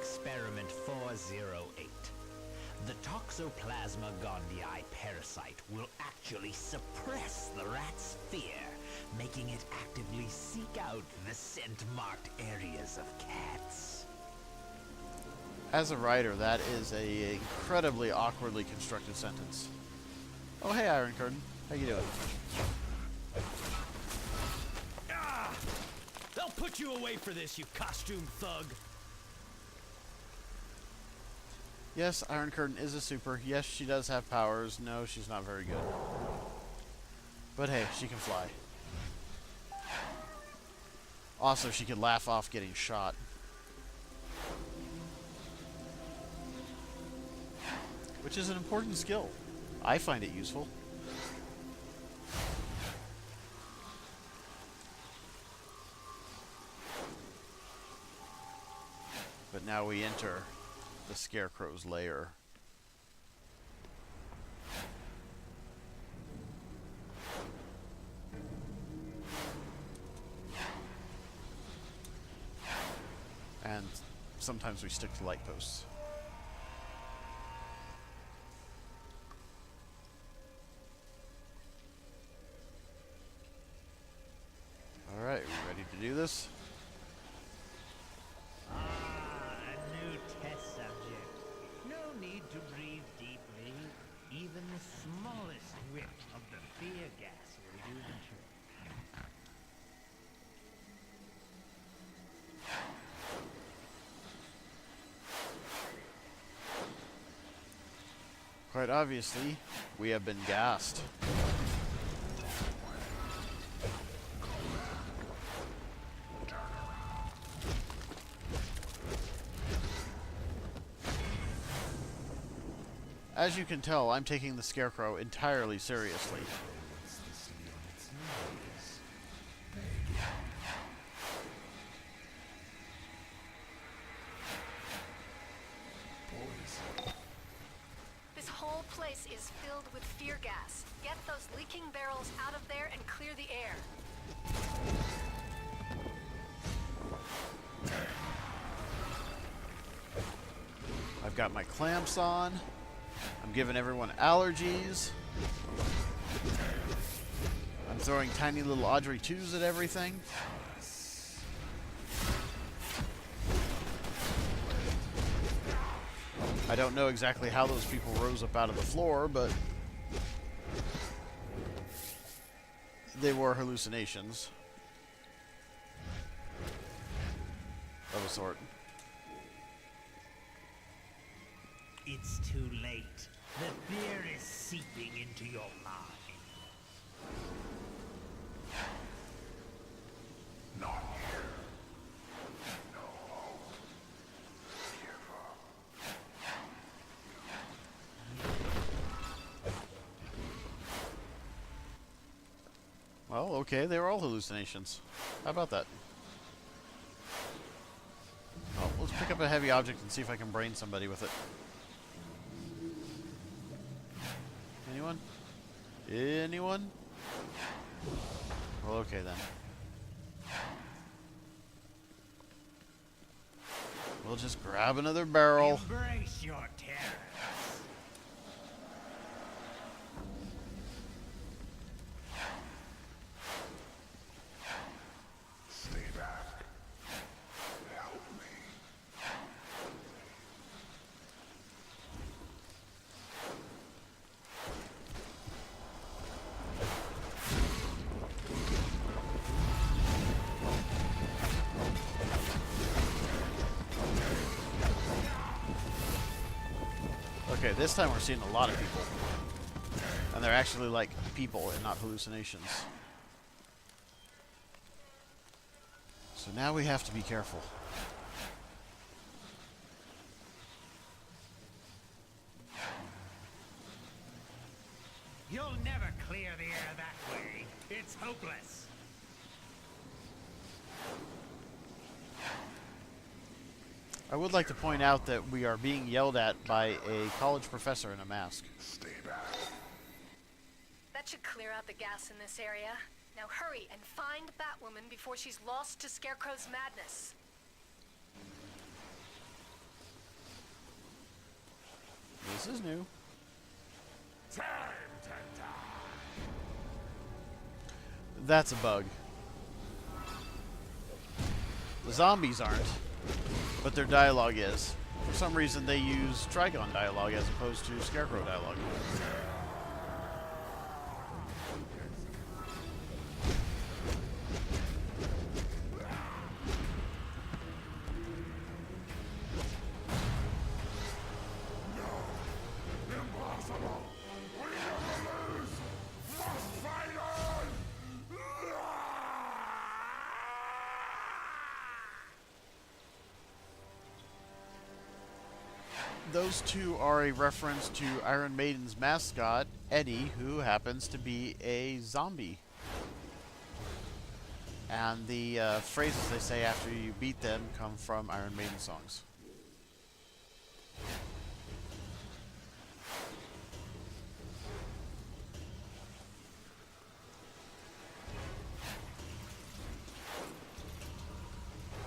Experiment 408. The Toxoplasma gondii parasite will actually suppress the rat's fear, making it actively seek out the scent-marked areas of cats. As a writer, that is a incredibly awkwardly constructed sentence. Oh, hey, Iron Curtain. How you doing? Ah! They'll put you away for this, you costume thug. Yes, Iron Curtain is a super. Yes, she does have powers. No, she's not very good. But hey, she can fly. Also, she could laugh off getting shot. Which is an important skill. I find it useful. But now we enter the Scarecrow's lair. And sometimes we stick to light posts. Alright, we ready to do this? A new test subject. No need to breathe deeply. Even the smallest whiff of the fear gas will do the trick. Quite obviously, we have been gassed. As you can tell, I'm taking the Scarecrow entirely seriously. This whole place is filled with fear gas. Get those leaking barrels out of there and clear the air. I've got my clamps on. I'm giving everyone allergies. I'm throwing tiny little Audrey 2s at everything. I don't know exactly how those people rose up out of the floor, but they were hallucinations of a sort. It's too late. The fear is seeping into your mind. Not here. No hope. Well, okay, they were all hallucinations. How about that? Oh, let's pick up a heavy object and see if I can brain somebody with it. Anyone? Anyone? Well, okay then. We'll just grab another barrel. Embrace your terror. Stay back. Help me. Okay, this time we're seeing a lot of people. And they're actually like people and not hallucinations. So now we have to be careful. You'll never clear the air that way. It's hopeless. I would like to point out that we are being yelled at by a college professor in a mask. Stay back. That should clear out the gas in this area. Now hurry and find Batwoman before she's lost to Scarecrow's madness. This is new. Time to die. That's a bug. The zombies aren't, but their dialogue is. For some reason, they use Trigon dialogue as opposed to Scarecrow dialogue. Impossible. We never lose. Must fight on. Those two are a reference to Iron Maiden's mascot, Eddie, who happens to be a zombie. And the phrases they say after you beat them come from Iron Maiden songs.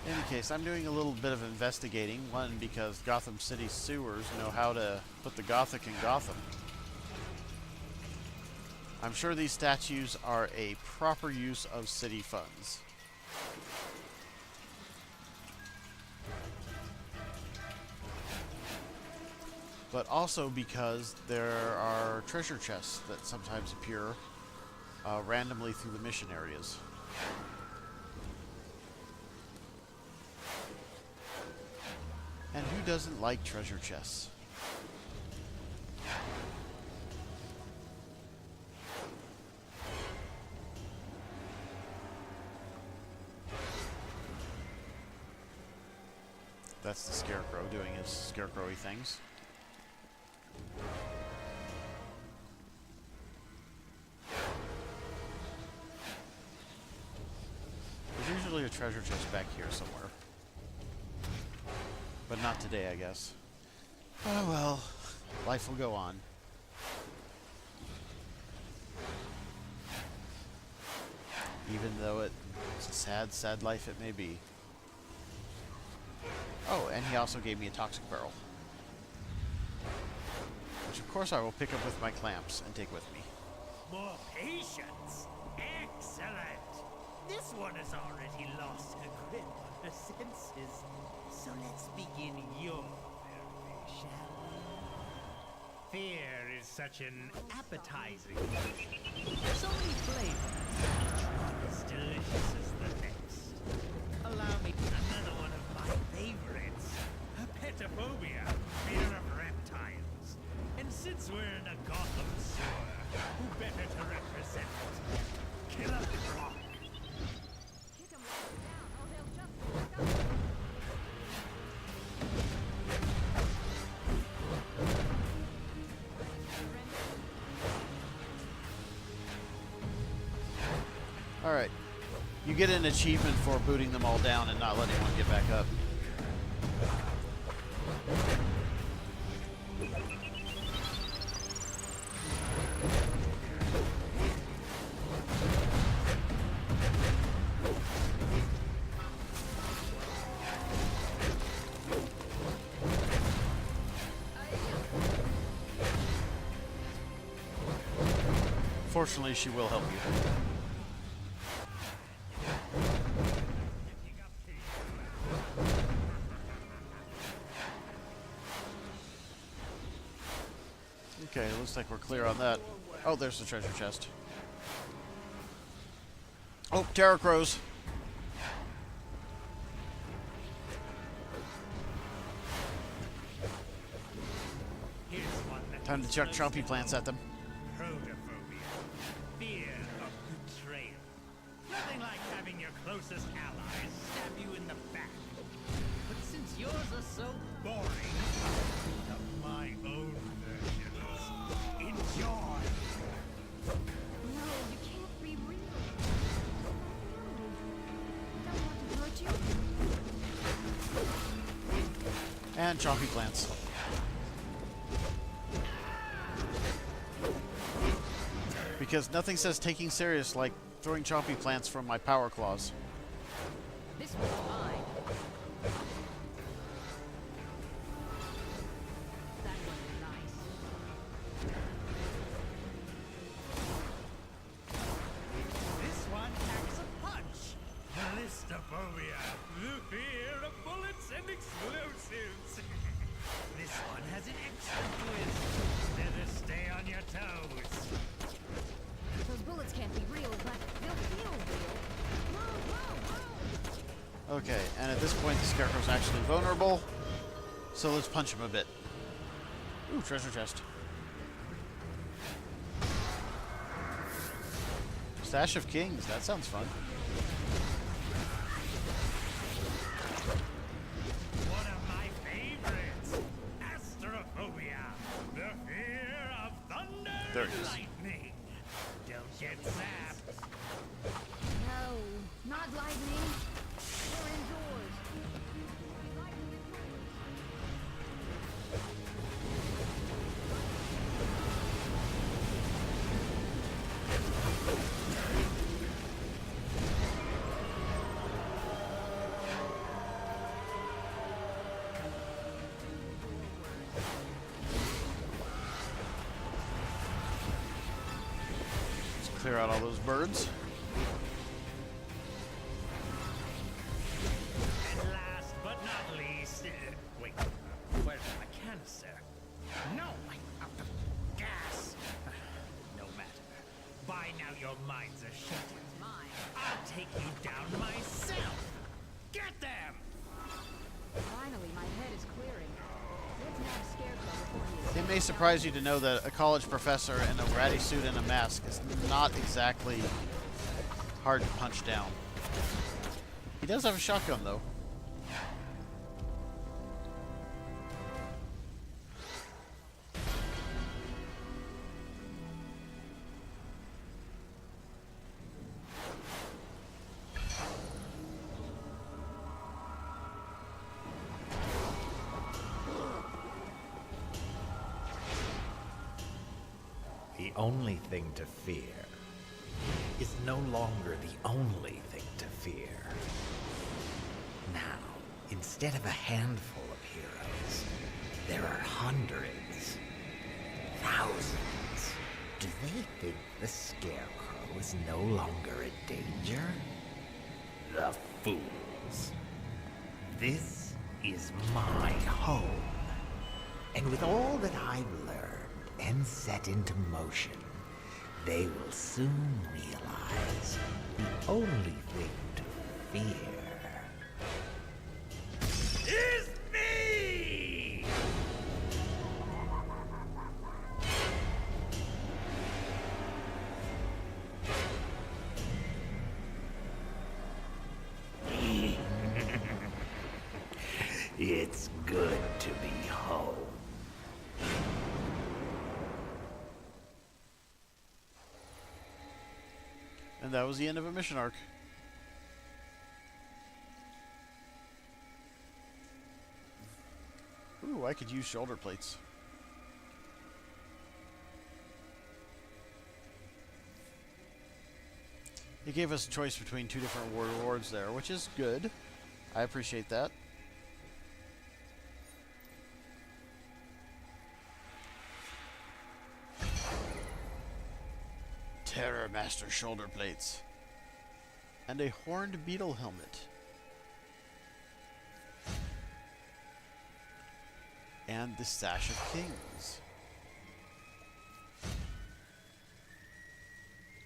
In any case, I'm doing a little bit of investigating. One, because Gotham City sewers know how to put the Gothic in Gotham. I'm sure these statues are a proper use of city funds. But also because there are treasure chests that sometimes appear randomly through the mission areas. And who doesn't like treasure chests? That's the Scarecrow doing his Scarecrowy things. There's usually a treasure chest back here somewhere. But not today, I guess. Oh well, life will go on. Even though it's a sad, sad life it may be. Oh, and he also gave me a toxic barrel. Which of course I will pick up with my clamps and take with me. More patience. Excellent. This one has already lost her grip on her senses. So let's begin your therapy, shall we? Fear is such an appetizing thing. So many flavors. Each one as delicious as the next. Allow me another one of my favorites. Herpetophobia, fear of reptiles. And since we're in a Gotham sewer, who better to represent it? Killer Croc. Kick 'em while they're down, or they'll just wake up. Alright. You get an achievement for booting them all down and not letting one get back up. Fortunately, she will help you. Okay, looks like we're clear on that. Oh, there's the treasure chest. Oh, Terror Crows. Here's one that Time to chuck chompy plants at them. Protophobia. Fear of betrayal. Nothing like having your closest allies stab you in the back. But since yours are so boring, of my own versions. Enjoy! No, you can't be real. Don't want to hurt you. And chompy plants. Because nothing says taking serious like throwing chompy plants from my power claws. This one's mine. That one's nice. Claustrophobia, the fear of bullets and explosives. This one has an extra twist. Better stay on your toes. Those bullets can't be real, but they'll feel real. Whoa, whoa, whoa! Okay, and at this point the Scarecrow's actually vulnerable. So let's punch him a bit. Ooh, treasure chest. Stash of Kings, that sounds fun. One of my favorites, Astrophobia, the fear of thunder There it and is. lightning. Don't get zapped. No, not lightning. We're indoors. Lightning indoors. Let's clear out all those birds. And last but not least, wait, where's my canister? No, I'm out of gas. No matter. By now your minds are shut. Mine. I'll take you down myself. Get them! Finally, my head is clearing. Let's nab Scarecrow before he is. It may surprise you to know that a college professor in a ratty suit and a mask is not exactly hard to punch down. He does have a shotgun, though. The only thing to fear is no longer the only thing to fear. Now, instead of a handful of heroes, there are hundreds, thousands. Do they think the Scarecrow is no longer a danger? The fools. This is my home. And with all that I've learned and set into motion, they will soon realize the only thing to fear is me! It's good to be home. And that was the end of a mission arc. Ooh, I could use shoulder plates. It gave us a choice between two different rewards there, which is good. I appreciate that. Terror Master shoulder plates. And a horned beetle helmet. And the Sash of Kings.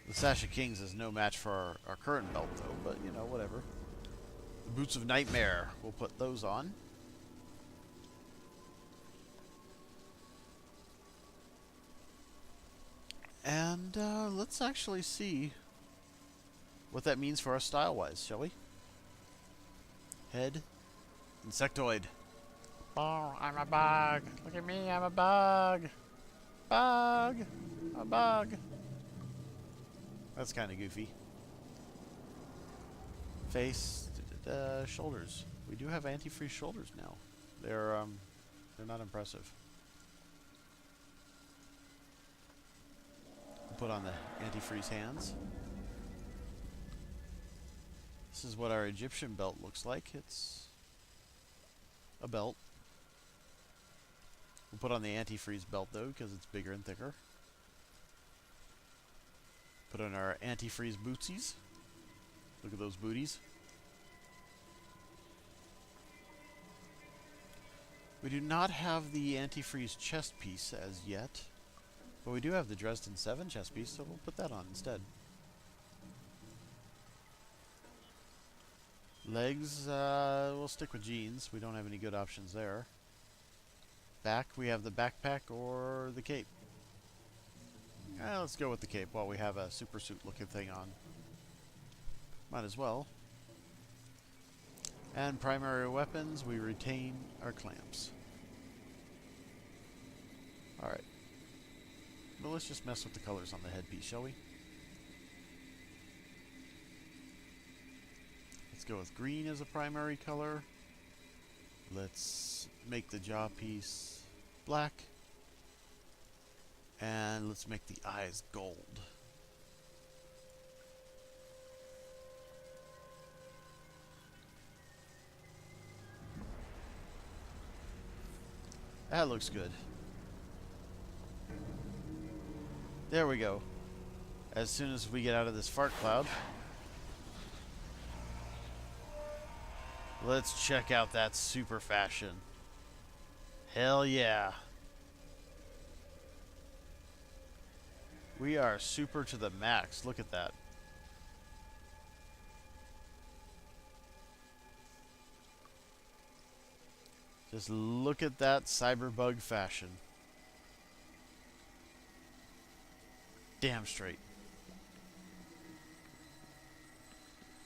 The Sash of Kings is no match for our current belt, though, but, you know, whatever. The Boots of Nightmare, we'll put those on. And let's actually see what that means for us style-wise, shall we? Head. Insectoid. Oh, I'm a bug. Look at me, I'm a bug. Bug. A bug. That's kind of goofy. Face. Shoulders. We do have antifreeze shoulders now. They're not impressive. Put on the antifreeze hands. This is what our Egyptian belt looks like. It's a belt. We'll put on the antifreeze belt though, because it's bigger and thicker. Put on our antifreeze bootsies. Look at those booties. We do not have the antifreeze chest piece as yet, but we do have the Dresden 7 chest piece, so we'll put that on instead. Legs, we'll stick with jeans. We don't have any good options there. Back, we have the backpack or the cape. Let's go with the cape while we have a super suit looking thing on. Might as well. And primary weapons, we retain our clamps. Alright. Well, let's just mess with the colors on the headpiece, shall we? Let's go with green as a primary color. Let's make the jaw piece black. And let's make the eyes gold. That looks good. There we go. As soon as we get out of this fart cloud, let's check out that super fashion. Hell yeah. We are super to the max. Look at that. Just look at that cyberbug fashion. Damn straight.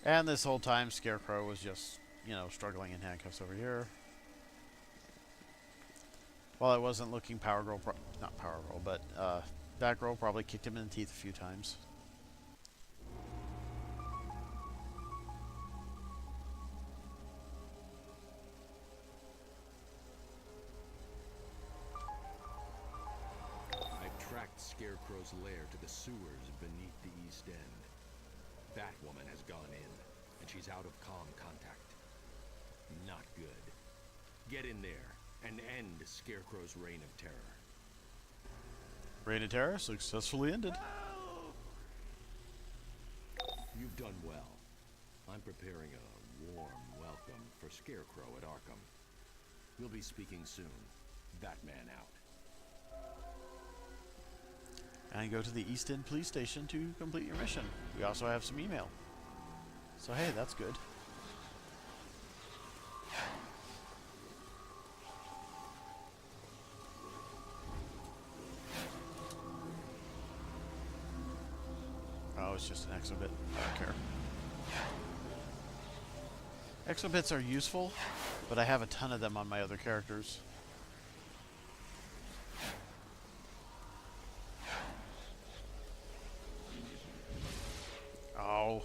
And this whole time, Scarecrow was just, you know, struggling in handcuffs over here. While I wasn't looking, not Power Girl, but Batgirl probably kicked him in the teeth a few times. Scarecrow's lair to the sewers beneath the East End. Batwoman has gone in, and she's out of comm contact. Not good. Get in there and end Scarecrow's reign of terror. Reign of Terror successfully ended. You've done well. I'm preparing a warm welcome for Scarecrow at Arkham. We'll be speaking soon. Batman out. And go to the East End Police Station to complete your mission. We also have some email. So hey, that's good. Oh, it's just an exobit. I don't care. Exobits are useful, but I have a ton of them on my other characters. Oh.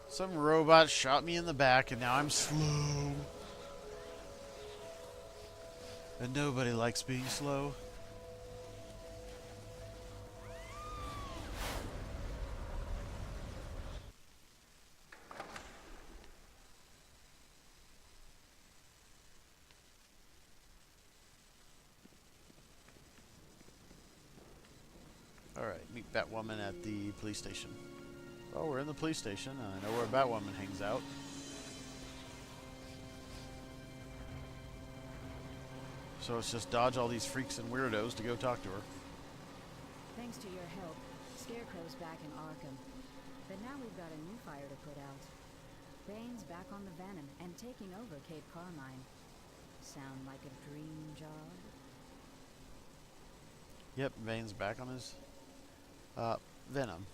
Some robot shot me in the back and now I'm slow. And nobody likes being slow. Alright, meet Batwoman at the police station. Well, we're in the police station, and I know where Batwoman hangs out. So let's just dodge all these freaks and weirdos to go talk to her. Thanks to your help, Scarecrow's back in Arkham. But now we've got a new fire to put out. Bane's back on the Venom and taking over Cape Carmine. Sound like a dream job? Yep, Bane's back on his Venom.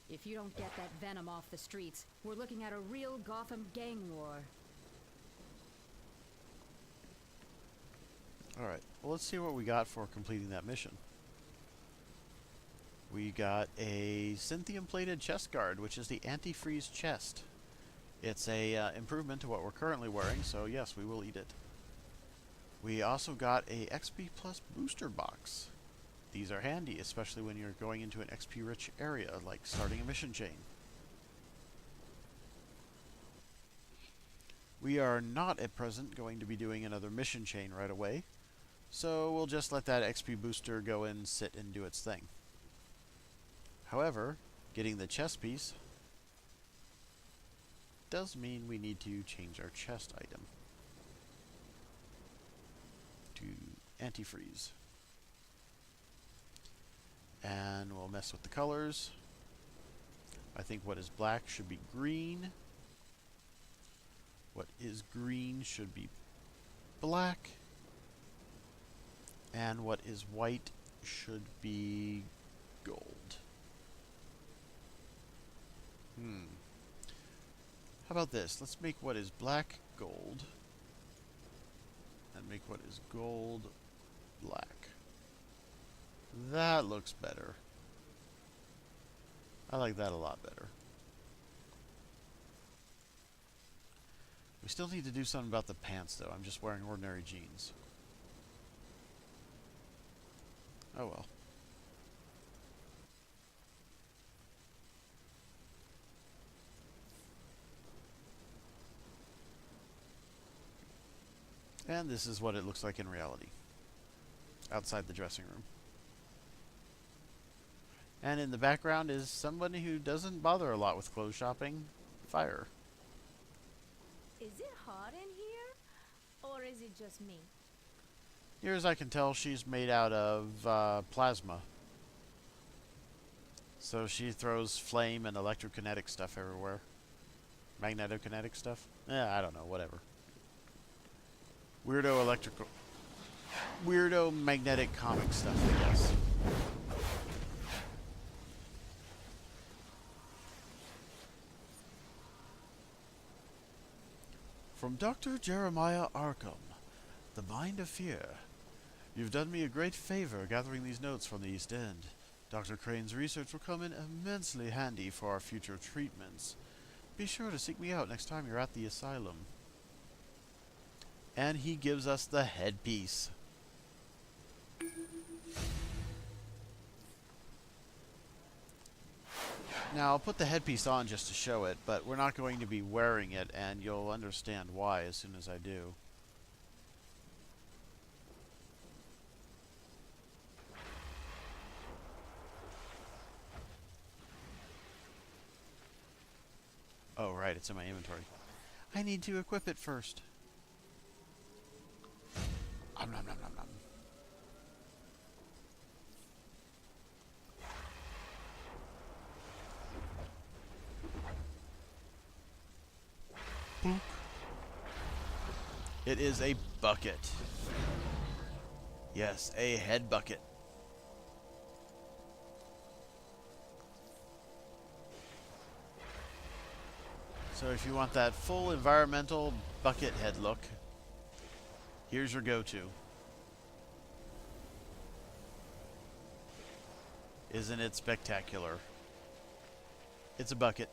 If you don't get that Venom off the streets, we're looking at a real Gotham gang war. Alright, well let's see what we got for completing that mission. We got a Synthium-plated chest guard, which is the antifreeze chest. It's a improvement to what we're currently wearing, so yes, we will eat it. We also got a XP Plus booster box. These are handy, especially when you're going into an XP-rich area, like starting a mission chain. We are not at present going to be doing another mission chain right away, So we'll just let that XP booster go in, sit, and do its thing. However, getting the chest piece does mean we need to change our chest item to antifreeze. And we'll mess with the colors. I think what is black should be green. What is green should be black. And what is white should be gold. How about this? Let's make what is black gold. And make what is gold black. That looks better. I like that a lot better. We still need to do something about the pants, though. I'm just wearing ordinary jeans. Oh well. And this is what it looks like in reality. Outside the dressing room. And in the background is somebody who doesn't bother a lot with clothes shopping. Fire. Is it hot in here? Or is it just me? Near as I can tell, she's made out of plasma. So she throws flame and electrokinetic stuff everywhere. Magnetokinetic stuff? I don't know, whatever. Weirdo magnetic comic stuff, I guess. From Dr. Jeremiah Arkham, The Mind of Fear. You've done me a great favor gathering these notes from the East End. Dr. Crane's research will come in immensely handy for our future treatments. Be sure to seek me out next time you're at the asylum. And he gives us the headpiece. Now, I'll put the headpiece on just to show it, but we're not going to be wearing it, and you'll understand why as soon as I do. Oh, right, it's in my inventory. I need to equip it first. Nom, nom, nom, nom, nom. Boop. It is a bucket. Yes, a head bucket. So if you want that full environmental bucket head look, here's your go-to. Isn't it spectacular? It's a bucket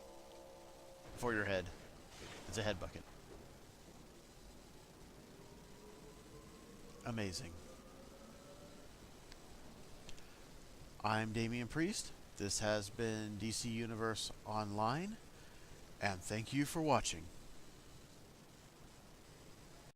for your head. It's a head bucket. Amazing. I'm Damien Priest. This has been DC Universe Online, and thank you for watching.